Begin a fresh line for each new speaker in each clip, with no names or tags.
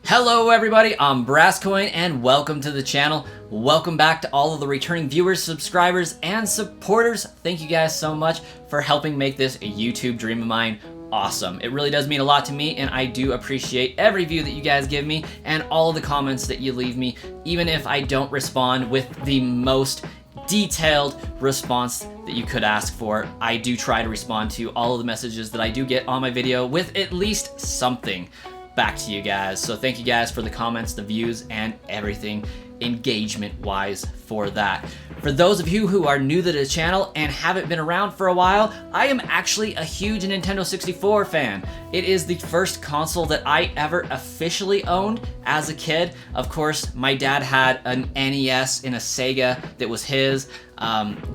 Hello everybody, I'm Brasscoin and welcome to the channel. Welcome back to all of the returning viewers, subscribers, and supporters. Thank you guys so much for helping make this a YouTube dream of mine awesome. It really does mean a lot to me, and I do appreciate every view that you guys give me and all of the comments that you leave me, even if I don't respond with the most detailed response that you could ask for. I do try to respond to all of the messages that I do get on my video with at least something back to you guys. So thank you guys for the comments, the views, and everything engagement wise for that. For those of you who are new to the channel and haven't been around for a while, I am actually a huge Nintendo 64 fan. It is the first console that I ever officially owned as a kid. Of course, my dad had an NES and a Sega that was his.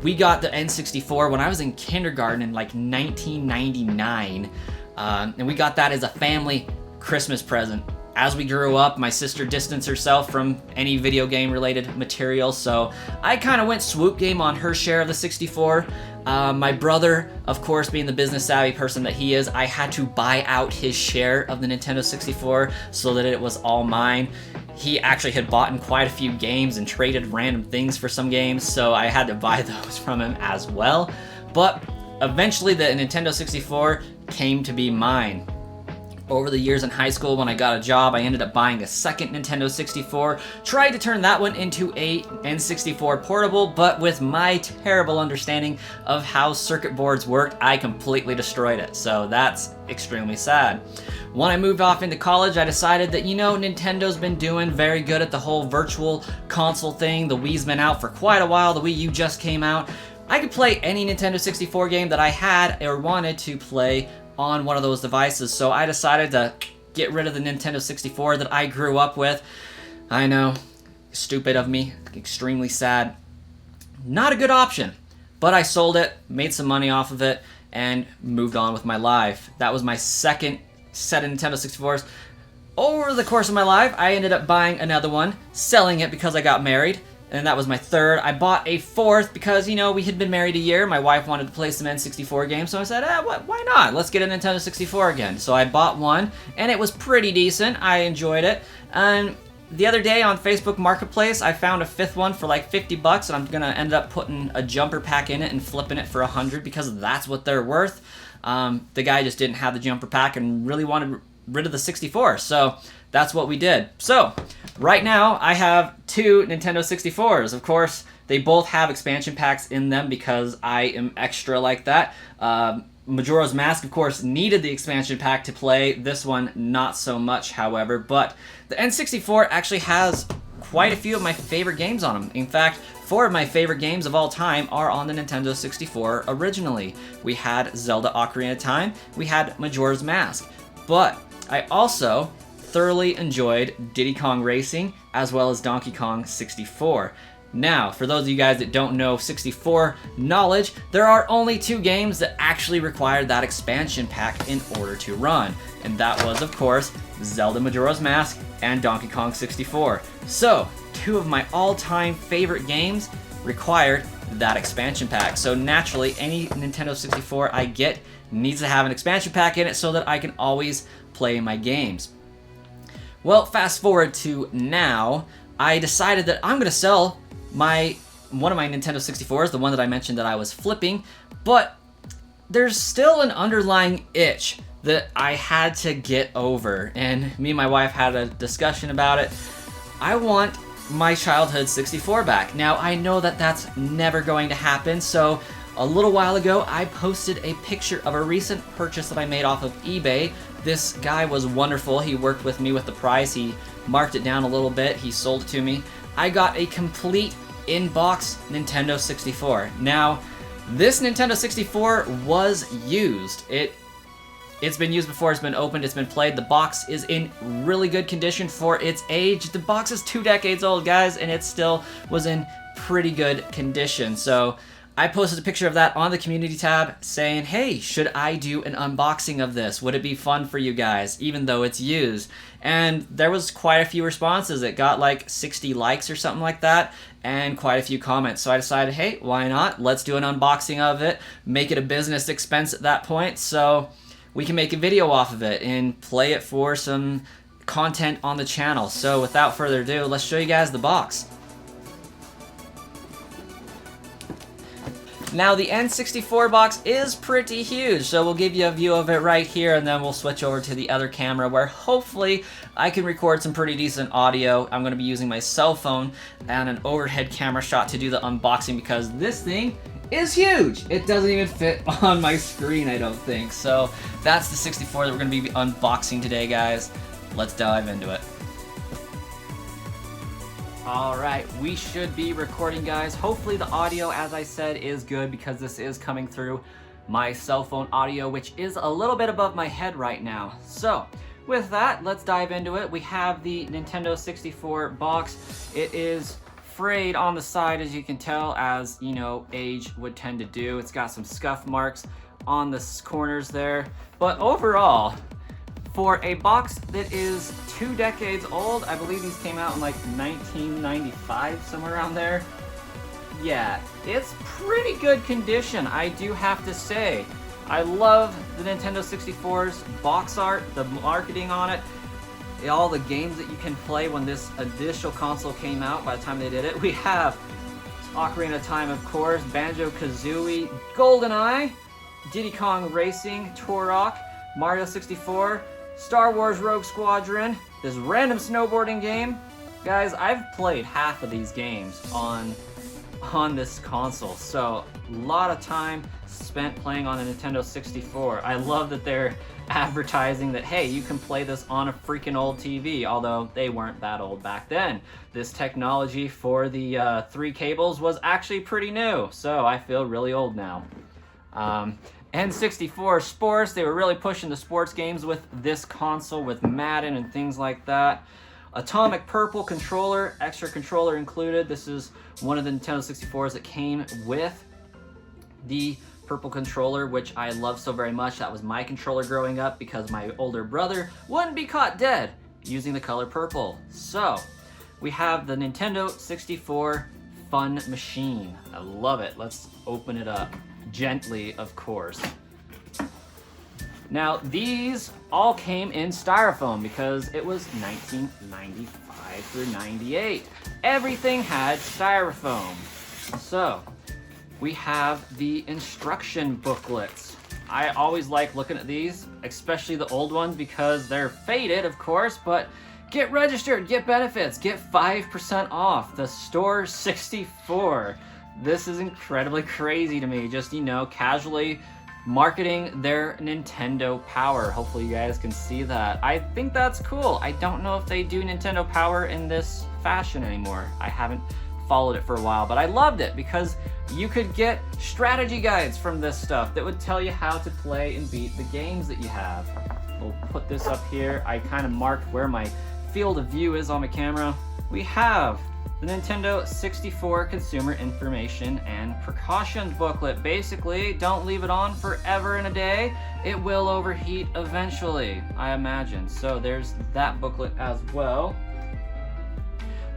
We got the N64 when I was in kindergarten in like 1999, and we got that as a family Christmas present. As we grew up, my sister distanced herself from any video game related material, so I kind of went swoop game on her share of the 64. My brother, of course, being the business savvy person that he is, I had to buy out his share of the Nintendo 64 so that it was all mine. He actually had bought in quite a few games and traded random things for some games, so I had to buy those from him as well. But eventually the Nintendo 64 came to be mine. Over the years in high school, when I got a job, I ended up buying a second Nintendo 64, tried to turn that one into a N64 portable, but with my terrible understanding of how circuit boards worked, I completely destroyed it, so that's extremely sad. When I moved off into college, I decided that, Nintendo's been doing very good at the whole virtual console thing. The Wii's been out for quite a while, the Wii U just came out. I could play any Nintendo 64 game that I had or wanted to play on one of those devices, so I decided to get rid of the Nintendo 64 that I grew up with. I know, stupid of me, extremely sad. Not a good option, but I sold it, made some money off of it, and moved on with my life. That was my second set of Nintendo 64s. Over the course of my life, I ended up buying another one, selling it because I got married, and that was my third. I bought a fourth because, we had been married a year. My wife wanted to play some N64 games, so I said, why not? Let's get a Nintendo 64 again. So I bought one, and it was pretty decent. I enjoyed it. And the other day on Facebook Marketplace, I found a fifth one for like $50, and I'm gonna end up putting a jumper pack in it and flipping it for $100 because that's what they're worth. The guy just didn't have the jumper pack and really wanted rid of the 64, so that's what we did. So right now I have two Nintendo 64s. Of course, they both have expansion packs in them because I am extra like that. Majora's Mask, of course, needed the expansion pack to play. This one, not so much, however. But the N64 actually has quite a few of my favorite games on them. In fact, 4 of my favorite games of all time are on the Nintendo 64 originally. We had Zelda Ocarina of Time, we had Majora's Mask, but I also thoroughly enjoyed Diddy Kong Racing as well as Donkey Kong 64. Now, for those of you guys that don't know 64 knowledge, there are only 2 games that actually required that expansion pack in order to run, and that was, of course, Zelda Majora's Mask and Donkey Kong 64. So, 2 of my all-time favorite games required that expansion pack. So naturally, any Nintendo 64 I get needs to have an expansion pack in it so that I can always play my games. Well, fast forward to now, I decided that I'm going to sell one of my Nintendo 64s, the one that I mentioned that I was flipping, but there's still an underlying itch that I had to get over, and me and my wife had a discussion about it. I want my childhood 64 back. Now, I know that that's never going to happen, so a little while ago, I posted a picture of a recent purchase that I made off of eBay. This guy was wonderful. He worked with me with the price. He marked it down a little bit. He sold it to me. I got a complete in-box Nintendo 64. Now, this Nintendo 64 was used. It's been used before, it's been opened, it's been played. The box is in really good condition for its age. The box is 2 decades old, guys, and it still was in pretty good condition. So I posted a picture of that on the community tab saying, hey, should I do an unboxing of this? Would it be fun for you guys, even though it's used? And there was quite a few responses. It got like 60 likes or something like that, and quite a few comments. So I decided, hey, why not? Let's do an unboxing of it, make it a business expense at that point, so we can make a video off of it and play it for some content on the channel. So without further ado, let's show you guys the box. Now the N64 box is pretty huge, so we'll give you a view of it right here, and then we'll switch over to the other camera where hopefully I can record some pretty decent audio. I'm going to be using my cell phone and an overhead camera shot to do the unboxing because this thing is huge. It doesn't even fit on my screen, I don't think. So that's the 64 that we're going to be unboxing today, guys. Let's dive into it. Alright, we should be recording, guys. Hopefully the audio, as I said, is good because this is coming through my cell phone audio, which is a little bit above my head right now. So, with that, let's dive into it. We have the Nintendo 64 box. It is frayed on the side, as you can tell, as, you know, age would tend to do. It's got some scuff marks on the corners there. But overall, for a box that is 2 decades old, I believe these came out in like 1995, somewhere around there. Yeah, it's pretty good condition, I do have to say. I love the Nintendo 64's box art, the marketing on it, all the games that you can play when this initial console came out by the time they did it. We have Ocarina of Time, of course, Banjo-Kazooie, GoldenEye, Diddy Kong Racing, Turok, Mario 64, Star Wars Rogue Squadron, this random snowboarding game. Guys, I've played half of these games on this console, so a lot of time spent playing on the Nintendo 64. I love that they're advertising that, hey, you can play this on a freaking old TV, although they weren't that old back then. This technology for the 3 cables was actually pretty new, so I feel really old now. N64 Sports, they were really pushing the sports games with this console, with Madden and things like that. Atomic Purple controller, extra controller included. This is one of the Nintendo 64s that came with the purple controller, which I love so very much. That was my controller growing up because my older brother wouldn't be caught dead using the color purple. So, we have the Nintendo 64 Fun Machine. I love it. Let's open it up. Gently, of course. Now, these all came in styrofoam because it was 1995 through 98. Everything had styrofoam. So, we have the instruction booklets. I always like looking at these, especially the old ones, because they're faded, of course, but get registered, get benefits, get 5% off. The Store 64. This is incredibly crazy to me, just, you know, casually marketing their Nintendo Power. Hopefully you guys can see that. I think that's cool. I don't know if they do Nintendo Power in this fashion anymore. I haven't followed it for a while, but I loved it because you could get strategy guides from this stuff that would tell you how to play and beat the games that you have. We'll put this up here. I kind of marked where my field of view is on my camera. We have the Nintendo 64 Consumer Information and Precautions booklet. Basically, don't leave it on forever and a day. It will overheat eventually, I imagine. So there's that booklet as well.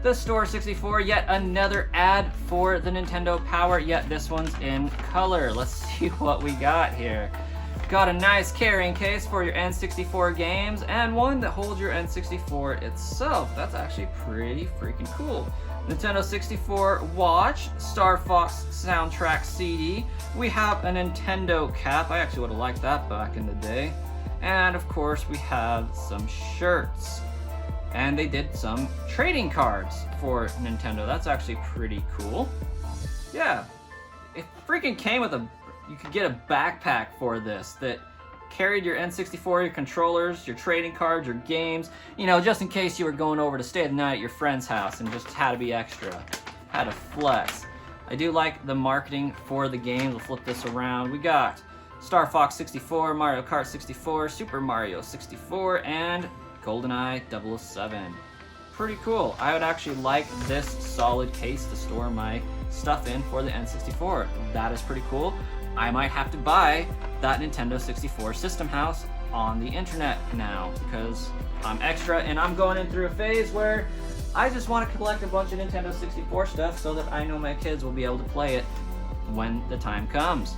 The Store 64, yet another ad for the Nintendo Power, yet this one's in color. Let's see what we got here. Got a nice carrying case for your N64 games, and one that holds your N64 itself. That's actually pretty freaking cool. Nintendo 64 watch, Star Fox soundtrack CD. We have a Nintendo cap. I actually would have liked that back in the day. And of course we have some shirts. And they did some trading cards for Nintendo. That's actually pretty cool. Yeah, it freaking came with you could get a backpack for this that carried your N64, your controllers, your trading cards, your games, you know, just in case you were going over to stay the night at your friend's house and just had to be extra, had to flex. I do like the marketing for the games. We'll flip this around. We got Star Fox 64, Mario Kart 64, Super Mario 64, and GoldenEye 007. Pretty cool. I would actually like this solid case to store my stuff in for the N64. That is pretty cool. I might have to buy that Nintendo 64 System House on the internet now because I'm extra and I'm going in through a phase where I just want to collect a bunch of Nintendo 64 stuff so that I know my kids will be able to play it when the time comes.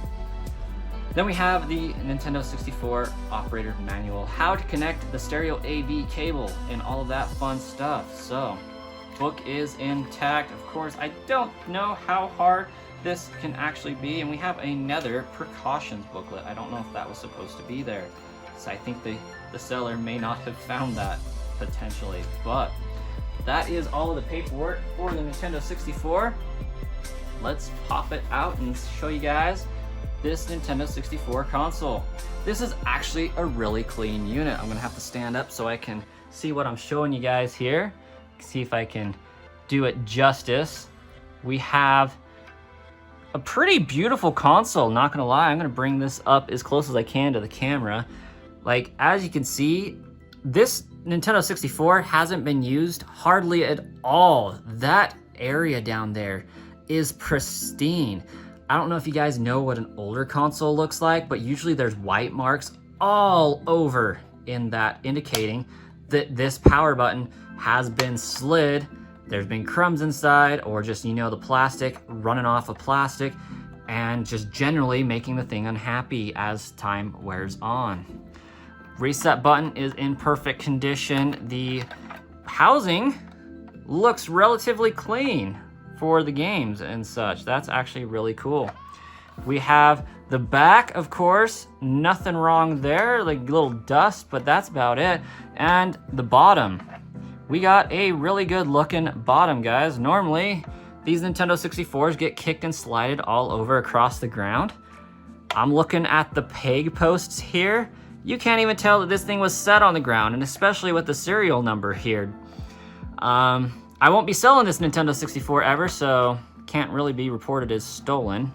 Then we have the Nintendo 64 operator manual, how to connect the stereo AV cable and all of that fun stuff. So, book is intact. Of course, I don't know how hard this can actually be, and we have another precautions booklet. I don't know if that was supposed to be there, so I think the seller may not have found that potentially, but that is all of the paperwork for the Nintendo 64. Let's pop it out and show you guys this Nintendo 64 console. This is actually a really clean unit. I'm gonna have to stand up so I can see what I'm showing you guys here. See if I can do it justice. We have a pretty beautiful console, not gonna lie. I'm gonna bring this up as close as I can to the camera. Like, as you can see, this Nintendo 64 hasn't been used hardly at all. That area down there is pristine. I don't know if you guys know what an older console looks like, but usually there's white marks all over in that, indicating that this power button has been slid. There's been crumbs inside, or just, you know, the plastic running off of plastic, and just generally making the thing unhappy as time wears on. Reset button is in perfect condition. The housing looks relatively clean for the games and such. That's actually really cool. We have the back, of course, nothing wrong there, like little dust, but that's about it. And the bottom, we got a really good looking bottom, guys. Normally, these Nintendo 64s get kicked and slided all over across the ground. I'm looking at the peg posts here. You can't even tell that this thing was set on the ground, and especially with the serial number here. I won't be selling this Nintendo 64 ever, so can't really be reported as stolen.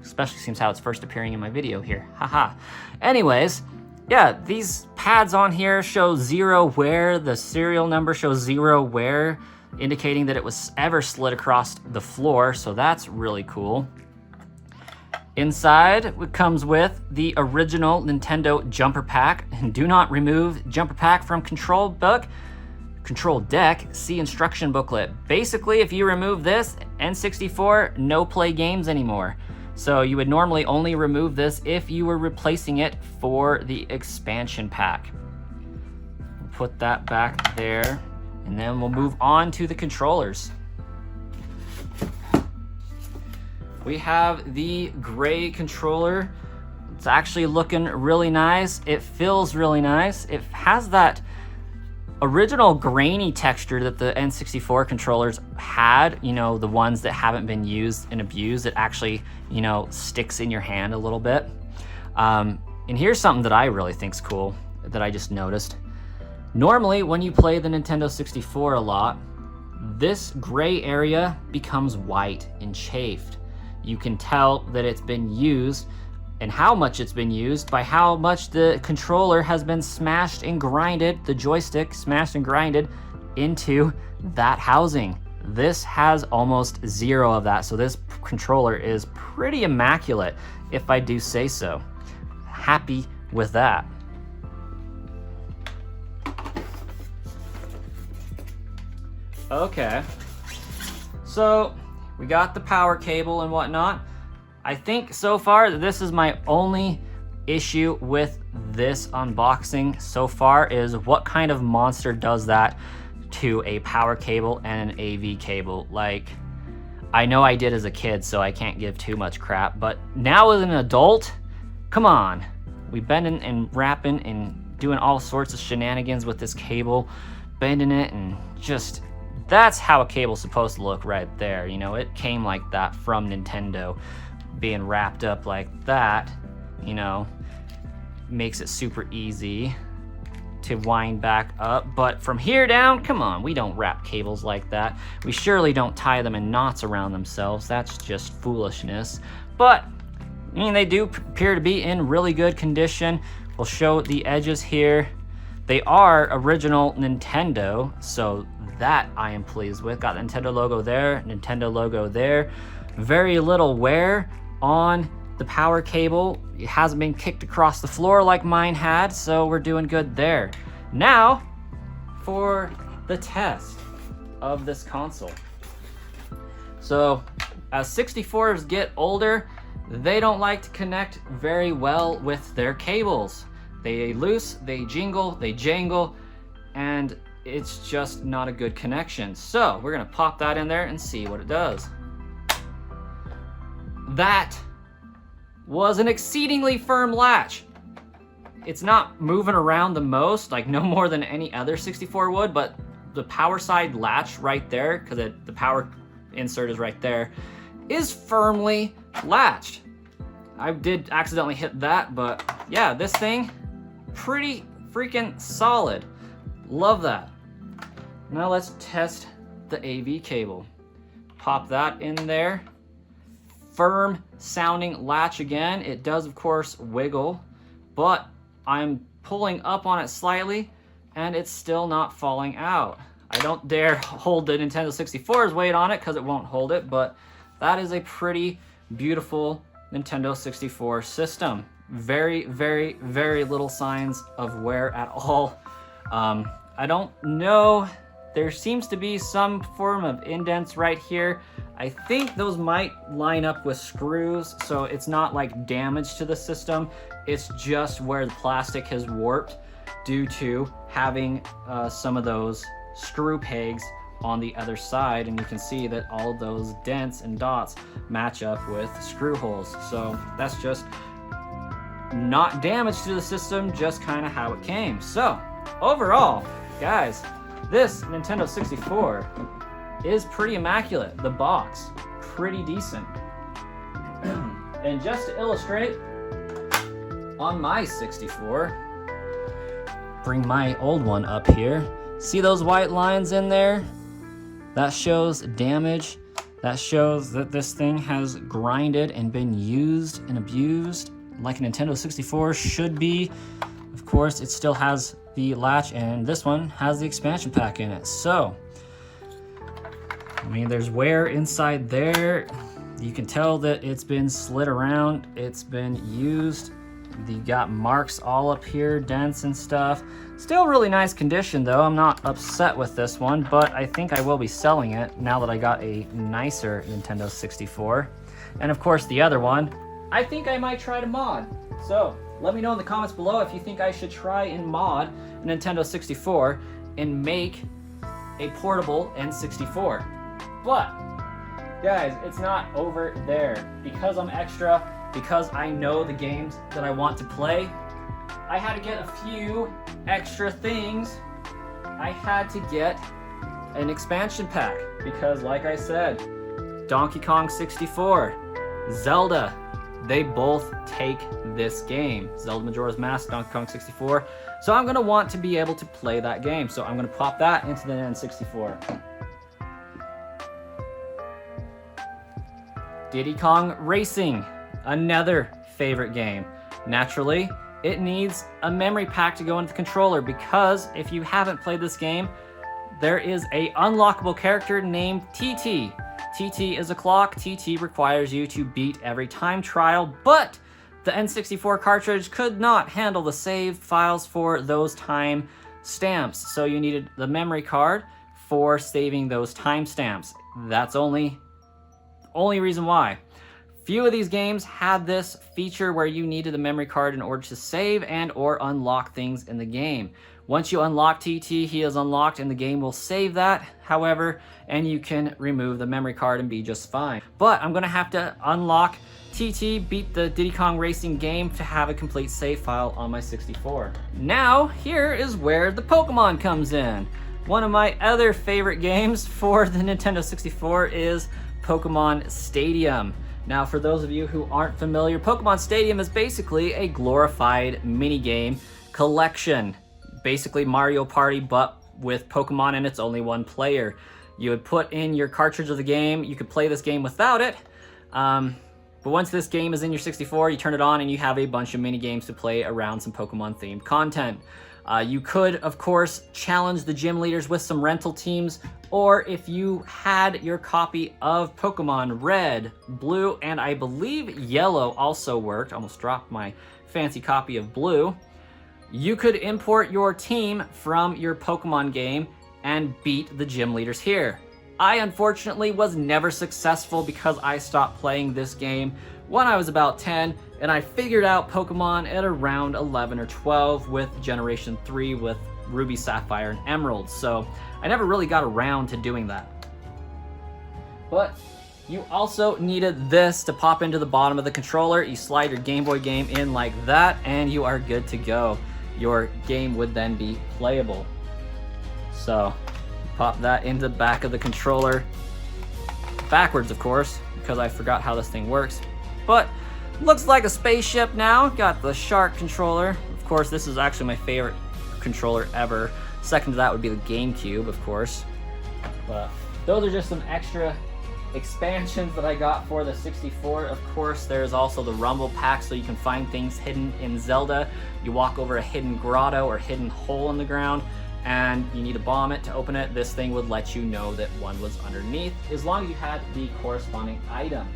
Especially seems how it's first appearing in my video here. Haha. Anyways, yeah, these pads on here show 0 wear. The serial number shows 0 wear, indicating that it was ever slid across the floor, so that's really cool. Inside, it comes with the original Nintendo jumper pack. And do not remove jumper pack from control deck, see instruction booklet. Basically, if you remove this, N64, no play games anymore. So you would normally only remove this if you were replacing it for the expansion pack. We'll put that back there, and then we'll move on to the controllers. We have the gray controller. It's actually looking really nice. It feels really nice. It has that original grainy texture that the N64 controllers had, you know, the ones that haven't been used and abused. It actually, you know, sticks in your hand a little bit. And here's something that I really think's cool that I just noticed. Normally, when you play the Nintendo 64 a lot, this gray area becomes white and chafed. You can tell that it's been used and how much it's been used by how much the controller has been smashed and grinded, the joystick smashed and grinded into that housing. This has almost 0 of that, so this controller is pretty immaculate, if I do say so. Happy with that. Okay, so we got the power cable and whatnot. I think so far that this is my only issue with this unboxing so far, is what kind of monster does that to a power cable and an AV cable. Like, I know I did as a kid, so I can't give too much crap, but now as an adult, come on. We've been and wrapping and doing all sorts of shenanigans with this cable, bending it, and just, that's how a cable's supposed to look right there. You know, it came like that from Nintendo. Being wrapped up like that, you know, makes it super easy to wind back up. But from here down, come on, we don't wrap cables like that. We surely don't tie them in knots around themselves. That's just foolishness. But, I mean, they do appear to be in really good condition. We'll show the edges here. They are original Nintendo, so that I am pleased with. Got the Nintendo logo there, Nintendo logo there. Very little wear on the power cable. It hasn't been kicked across the floor like mine had, so we're doing good there. Now, for the test of this console. So, as 64s get older, they don't like to connect very well with their cables. They loose, they jingle, they jangle, and it's just not a good connection. So we're gonna pop that in there and see what it does. That was an exceedingly firm latch. It's not moving around the most, like no more than any other 64 would, but the power side latch right there, because the power insert is right there, is firmly latched. I did accidentally hit that, but yeah, this thing, pretty freaking solid. Love that. Now let's test the AV cable. Pop that in there. Firm sounding latch again. It does of course wiggle, but I'm pulling up on it slightly and it's still not falling out. I don't dare hold the Nintendo 64's weight on it because it won't hold it, but that is a pretty beautiful Nintendo 64 system. Very, very, very little signs of wear at all. I don't know. There seems to be some form of indents right here. I think those might line up with screws, so it's not like damage to the system. It's just where the plastic has warped due to having some of those screw pegs on the other side, and you can see that all of those dents and dots match up with screw holes. So that's just not damage to the system, just kind of how it came. So overall, guys, this Nintendo 64 is pretty immaculate. The box, pretty decent. And just to illustrate, on my 64, bring my old one up here. See those white lines in there? That shows damage. That shows that this thing has grinded and been used and abused like a Nintendo 64 should be. Of course, it still has the latch, and this one has the expansion pack in it. So, I mean, there's wear inside there. You can tell that it's been slid around. It's been used. You got marks all up here, dents and stuff. Still really nice condition though. I'm not upset with this one, but I think I will be selling it now that I got a nicer Nintendo 64. And of course the other one, I think I might try to mod. So let me know in the comments below if you think I should try and mod a Nintendo 64 and make a portable N64. But guys, it's not over there. Because I'm extra, because I know the games that I want to play, I had to get a few extra things. I had to get an expansion pack because, like I said, Donkey Kong 64, Zelda, they both take this game. Zelda Majora's Mask, Donkey Kong 64. So I'm gonna want to be able to play that game. So I'm gonna pop that into the N64. Diddy Kong Racing, another favorite game. Naturally, it needs a memory pack to go into the controller because if you haven't played this game, there is a unlockable character named TT. TT is a clock. TT requires you to beat every time trial, but the N64 cartridge could not handle the save files for those time stamps. So you needed the memory card for saving those timestamps. That's only reason why. Few of these games had this feature where you needed the memory card in order to save and or unlock things in the game. Once you unlock TT, he is unlocked and the game will save that, however, and you can remove the memory card and be just fine. But I'm gonna have to unlock TT, beat the Diddy Kong Racing game to have a complete save file on my 64. Now, here is where the Pokemon comes in. One of my other favorite games for the Nintendo 64 is Pokemon Stadium. Now, for those of you who aren't familiar, Pokemon Stadium is basically a glorified minigame collection. Basically Mario Party, but with Pokemon and it's only one player. You would put in your cartridge of the game. You could play this game without it. But once this game is in your 64, you turn it on and you have a bunch of mini games to play around some Pokemon themed content. You could, of course, challenge the gym leaders with some rental teams, or if you had your copy of Pokemon Red, Blue, and I believe Yellow also worked, almost dropped my fancy copy of Blue, you could import your team from your Pokemon game and beat the gym leaders here. I unfortunately was never successful because I stopped playing this game when I was about 10, and I figured out Pokemon at around 11 or 12 with Generation 3 with Ruby, Sapphire, and Emerald. So I never really got around to doing that. But you also needed this to pop into the bottom of the controller. You slide your Game Boy game in like that, and you are good to go. Your game would then be playable. So pop that into the back of the controller. Backwards, of course, because I forgot how this thing works. But looks like a spaceship now. Got the Shark controller. Of course, this is actually my favorite controller ever. Second to that would be the GameCube, of course. But those are just some extra expansions that I got for the 64. Of course, there's also the Rumble Pack, so you can find things hidden in Zelda. You walk over a hidden grotto or hidden hole in the ground, and you need to bomb it to open it. This thing would let you know that one was underneath, as long as you had the corresponding item.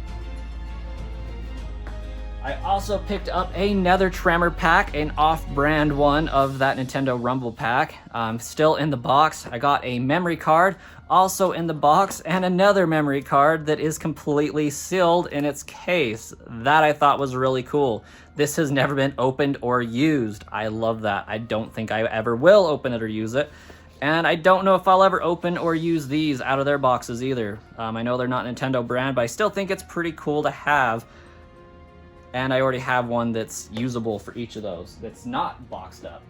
I also picked up a Nether Tremor pack, an off-brand one of that Nintendo Rumble Pack. Still in the box. I got a memory card, also in the box, and another memory card that is completely sealed in its case. That I thought was really cool. This has never been opened or used. I love that. I don't think I ever will open it or use it. And I don't know if I'll ever open or use these out of their boxes either. I know they're not Nintendo brand, but I still think it's pretty cool to have. And I already have one that's usable for each of those, that's not boxed up.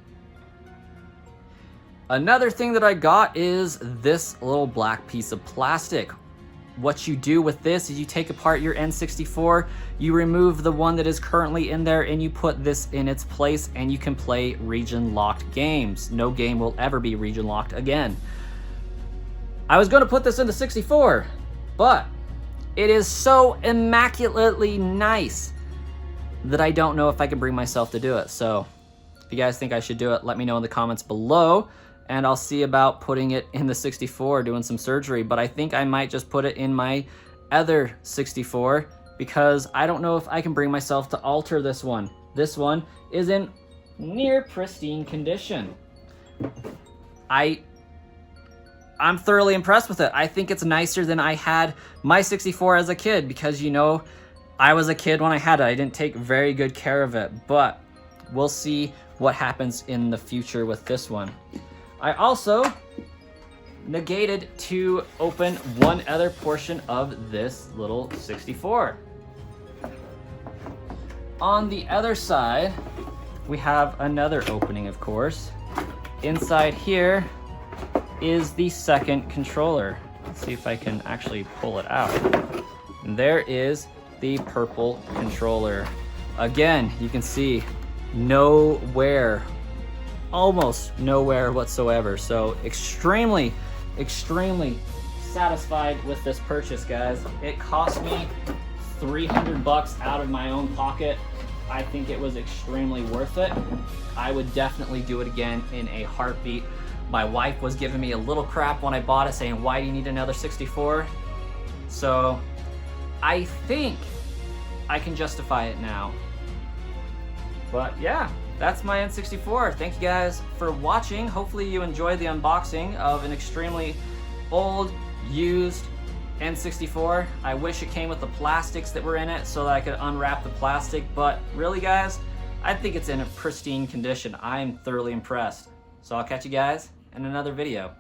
Another thing that I got is this little black piece of plastic. What you do with this is you take apart your N64, you remove the one that is currently in there, and you put this in its place, and you can play region-locked games. No game will ever be region-locked again. I was going to put this in the 64, but it is so immaculately nice that I don't know if I can bring myself to do it. So if you guys think I should do it, let me know in the comments below, and I'll see about putting it in the 64, doing some surgery. But I think I might just put it in my other 64, because I don't know if I can bring myself to alter this one. This one is in near pristine condition. I'm thoroughly impressed with it. I think it's nicer than I had my 64 as a kid, because, you know, I was a kid when I had it. I didn't take very good care of it, but we'll see what happens in the future with this one. I also negated to open one other portion of this little 64. On the other side, we have another opening, of course. Inside here is the second controller. Let's see if I can actually pull it out. And there is the purple controller. Again, you can see no wear, almost no wear whatsoever. So extremely satisfied with this purchase, guys. It cost me $300 out of my own pocket. I think it was extremely worth it. I would definitely do it again in a heartbeat. My wife was giving me a little crap when I bought it, saying, why do you need another 64? So I think I can justify it now. But yeah, that's my N64. Thank you guys for watching. Hopefully you enjoyed the unboxing of an extremely old, used N64. I wish it came with the plastics that were in it so that I could unwrap the plastic, but really, guys, I think it's in a pristine condition. I'm thoroughly impressed. So I'll catch you guys in another video.